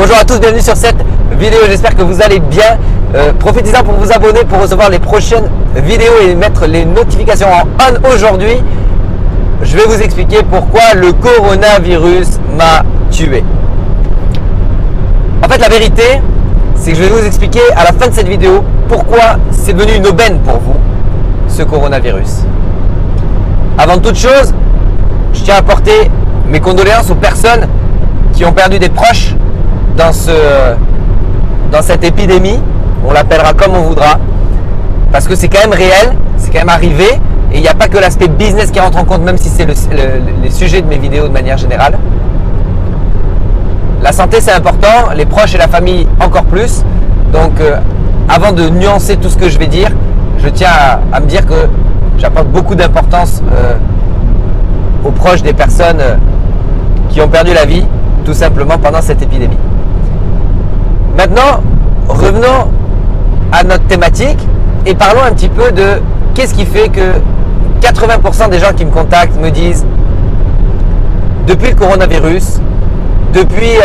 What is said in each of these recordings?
Bonjour à tous, bienvenue sur cette vidéo, j'espère que vous allez bien. Profitez-en pour vous abonner pour recevoir les prochaines vidéos et mettre les notifications en on aujourd'hui. Je vais vous expliquer pourquoi le coronavirus m'a tué. En fait, la vérité, c'est que je vais vous expliquer à la fin de cette vidéo pourquoi c'est devenu une aubaine pour vous, ce coronavirus. Avant toute chose, je tiens à apporter mes condoléances aux personnes qui ont perdu des proches dans cette épidémie. On l'appellera comme on voudra, parce que c'est quand même réel, c'est quand même arrivé, et il n'y a pas que l'aspect business qui rentre en compte, même si c'est les sujets de mes vidéos de manière générale. La santé, c'est important, les proches et la famille encore plus. Donc avant de nuancer tout ce que je vais dire, je tiens à me dire que j'apporte beaucoup d'importance aux proches des personnes qui ont perdu la vie tout simplement pendant cette épidémie. Maintenant, revenons à notre thématique et parlons un petit peu de qu'est-ce qui fait que 80% des gens qui me contactent me disent depuis le coronavirus, depuis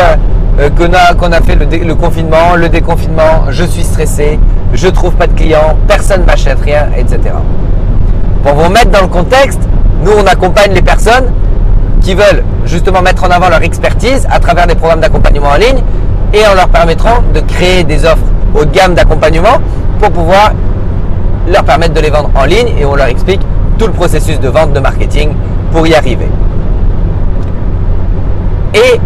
qu'on a fait le confinement, le déconfinement, je suis stressé, je ne trouve pas de clients, personne ne m'achète rien, etc. Pour vous mettre dans le contexte, nous on accompagne les personnes qui veulent justement mettre en avant leur expertise à travers des programmes d'accompagnement en ligne et en leur permettant de créer des offres haut de gamme d'accompagnement pour pouvoir leur permettre de les vendre en ligne, et on leur explique tout le processus de vente, de marketing pour y arriver. Et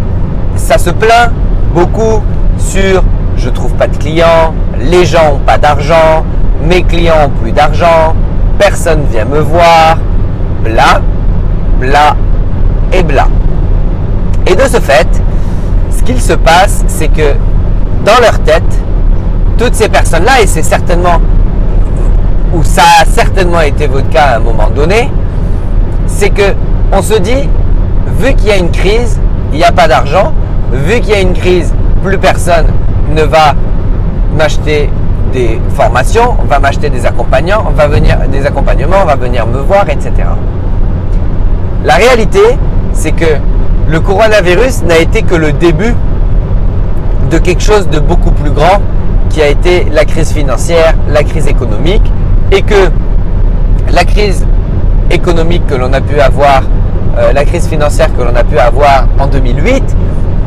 ça se plaint beaucoup sur « je trouve pas de clients, les gens n'ont pas d'argent, mes clients ont plus d'argent, personne vient me voir, bla, bla et bla ». Et de ce fait, ce qu'il se passe, c'est que dans leur tête, toutes ces personnes-là, et c'est certainement, ou ça a certainement été votre cas à un moment donné, c'est que on se dit, vu qu'il y a une crise, il n'y a pas d'argent, vu qu'il y a une crise, plus personne ne va m'acheter des formations, va m'acheter des accompagnements, va venir me voir, etc. La réalité, c'est que le coronavirus n'a été que le début de quelque chose de beaucoup plus grand qui a été la crise financière, la crise économique, et que la crise économique que l'on a pu avoir, la crise financière que l'on a pu avoir en 2008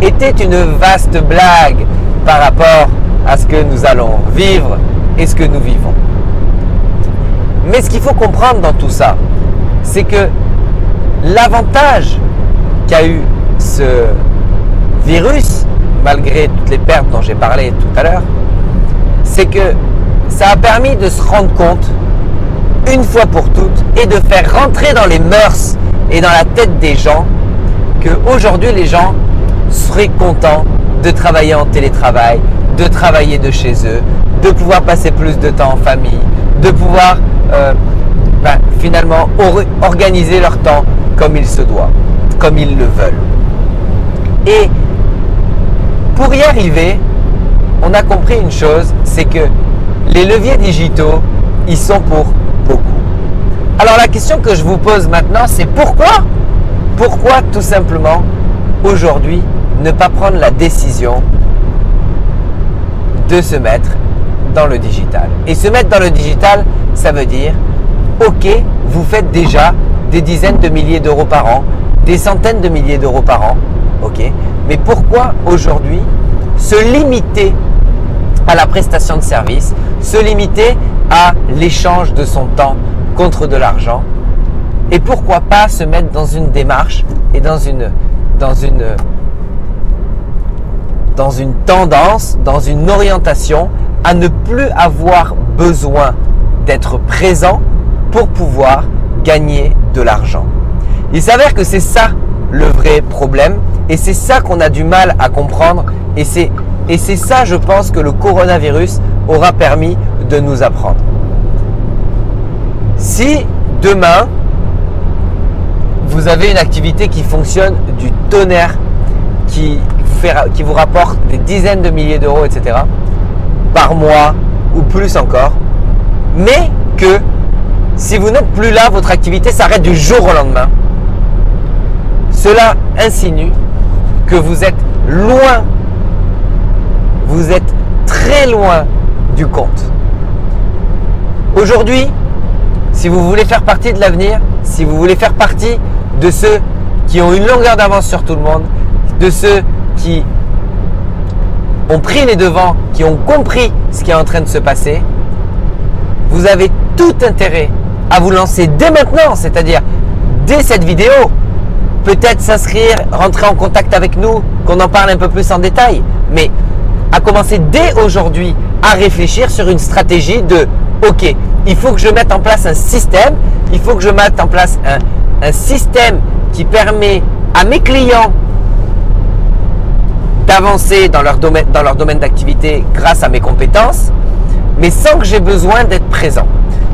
était une vaste blague par rapport à ce que nous allons vivre et ce que nous vivons. Mais ce qu'il faut comprendre dans tout ça, c'est que l'avantage qu'a eu ce virus, malgré toutes les pertes dont j'ai parlé tout à l'heure, c'est que ça a permis de se rendre compte une fois pour toutes et de faire rentrer dans les mœurs et dans la tête des gens qu'aujourd'hui les gens seraient contents de travailler en télétravail, de travailler de chez eux, de pouvoir passer plus de temps en famille, de pouvoir finalement organiser leur temps comme il se doit, comme ils le veulent. Et pour y arriver, on a compris une chose, c'est que les leviers digitaux, ils sont pour beaucoup. Alors la question que je vous pose maintenant, c'est pourquoi tout simplement aujourd'hui ne pas prendre la décision de se mettre dans le digital. Et se mettre dans le digital, ça veut dire, ok, vous faites déjà des dizaines de milliers d'euros par an, des centaines de milliers d'euros par an, ok, mais pourquoi aujourd'hui se limiter à la prestation de service, se limiter à l'échange de son temps contre de l'argent, et pourquoi pas se mettre dans une démarche et dans une tendance, dans une orientation à ne plus avoir besoin d'être présent pour pouvoir gagner de l'argent. Il s'avère que c'est ça le vrai problème, et c'est ça qu'on a du mal à comprendre, et c'est ça, je pense, que le coronavirus aura permis de nous apprendre. Si demain, vous avez une activité qui fonctionne du tonnerre, qui vous rapporte des dizaines de milliers d'euros, etc., par mois ou plus encore, mais que si vous n'êtes plus là, votre activité s'arrête du jour au lendemain, cela insinue que vous êtes loin vous êtes très loin du compte. Aujourd'hui, si vous voulez faire partie de l'avenir, si vous voulez faire partie de ceux qui ont une longueur d'avance sur tout le monde, de ceux qui ont pris les devants, qui ont compris ce qui est en train de se passer, vous avez tout intérêt à vous lancer dès maintenant, c'est-à-dire dès cette vidéo. Peut-être s'inscrire, rentrer en contact avec nous, qu'on en parle un peu plus en détail, mais à commencer dès aujourd'hui à réfléchir sur une stratégie de ok, il faut que je mette en place un système, il faut que je mette en place un système qui permet à mes clients d'avancer dans leur domaine d'activité grâce à mes compétences, mais sans que j'ai besoin d'être présent,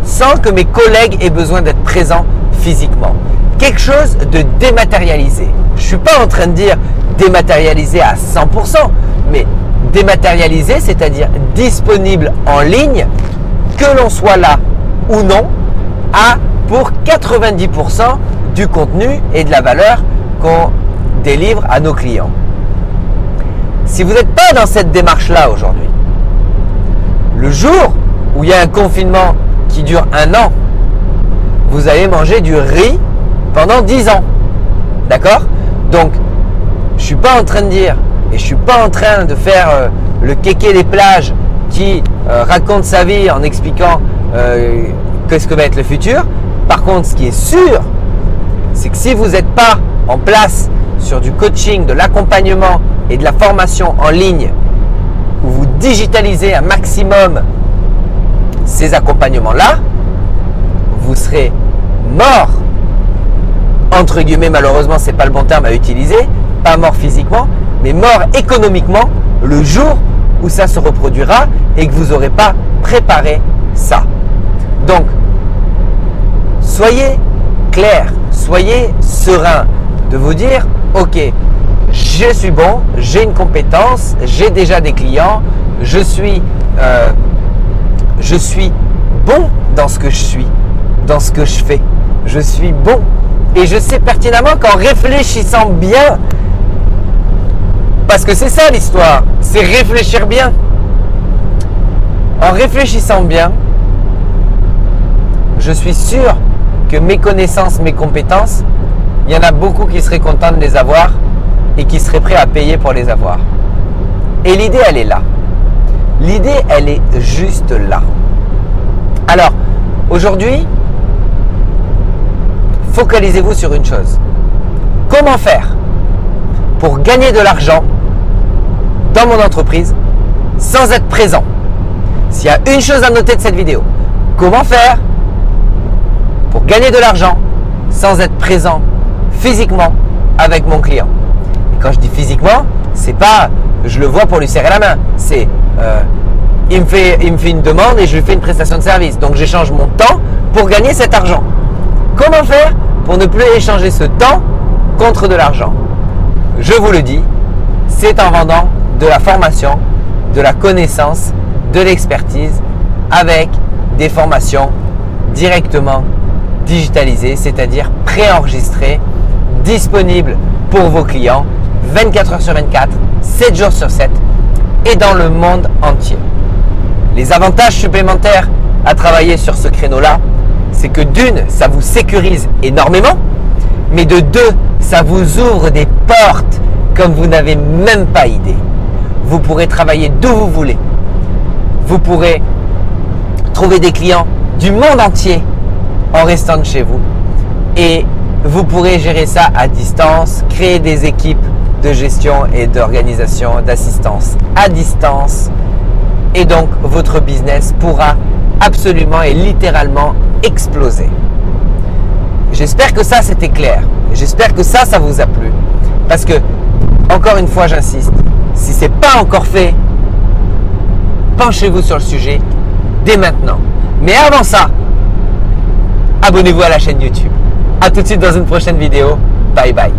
sans que mes collègues aient besoin d'être présents physiquement. Quelque chose de dématérialisé. Je ne suis pas en train de dire dématérialisé à 100%, mais dématérialisé, c'est-à-dire disponible en ligne, que l'on soit là ou non, pour 90% du contenu et de la valeur qu'on délivre à nos clients. Si vous n'êtes pas dans cette démarche-là aujourd'hui, le jour où il y a un confinement qui dure 1 an, vous allez manger du riz pendant 10 ans. D'accord? Donc, je ne suis pas en train de dire et je ne suis pas en train de faire le kéké des plages qui raconte sa vie en expliquant qu'est-ce que va être le futur. Par contre, ce qui est sûr, c'est que si vous n'êtes pas en place sur du coaching, de l'accompagnement et de la formation en ligne, où vous digitalisez un maximum ces accompagnements-là, vous serez mort, entre guillemets, malheureusement, ce n'est pas le bon terme à utiliser, pas mort physiquement, mais mort économiquement le jour où ça se reproduira et que vous n'aurez pas préparé ça. Donc, soyez clair, soyez serein de vous dire, ok, je suis bon, j'ai une compétence, j'ai déjà des clients, je suis bon dans ce que je suis, dans ce que je fais. Je suis bon et je sais pertinemment qu'en réfléchissant bien, parce que c'est ça l'histoire, c'est réfléchir bien. En réfléchissant bien, je suis sûr que mes connaissances, mes compétences, il y en a beaucoup qui seraient contents de les avoir et qui seraient prêts à payer pour les avoir. Et l'idée, elle est là. L'idée, elle est juste là. Alors, aujourd'hui, focalisez-vous sur une chose. Comment faire pour gagner de l'argent dans mon entreprise sans être présent? S'il y a une chose à noter de cette vidéo, comment faire pour gagner de l'argent sans être présent physiquement avec mon client? Et quand je dis physiquement, c'est pas je le vois pour lui serrer la main, c'est il me fait une demande et je lui fais une prestation de service. Donc j'échange mon temps pour gagner cet argent. Comment faire pour ne plus échanger ce temps contre de l'argent? Je vous le dis, c'est en vendant de la formation, de la connaissance, de l'expertise avec des formations directement digitalisées, c'est-à-dire préenregistrées, disponibles pour vos clients 24 heures sur 24, 7 jours sur 7 et dans le monde entier. Les avantages supplémentaires à travailler sur ce créneau-là, c'est que d'une, ça vous sécurise énormément, mais de deux, ça vous ouvre des portes comme vous n'avez même pas idée. Vous pourrez travailler d'où vous voulez. Vous pourrez trouver des clients du monde entier en restant de chez vous. Et vous pourrez gérer ça à distance, créer des équipes de gestion et d'organisation, d'assistance à distance. Et donc, votre business pourra absolument et littéralement exploser. J'espère que ça, c'était clair. J'espère que ça vous a plu. Parce que, encore une fois, j'insiste, si ce n'est pas encore fait, penchez-vous sur le sujet dès maintenant. Mais avant ça, abonnez-vous à la chaîne YouTube. A tout de suite dans une prochaine vidéo. Bye bye.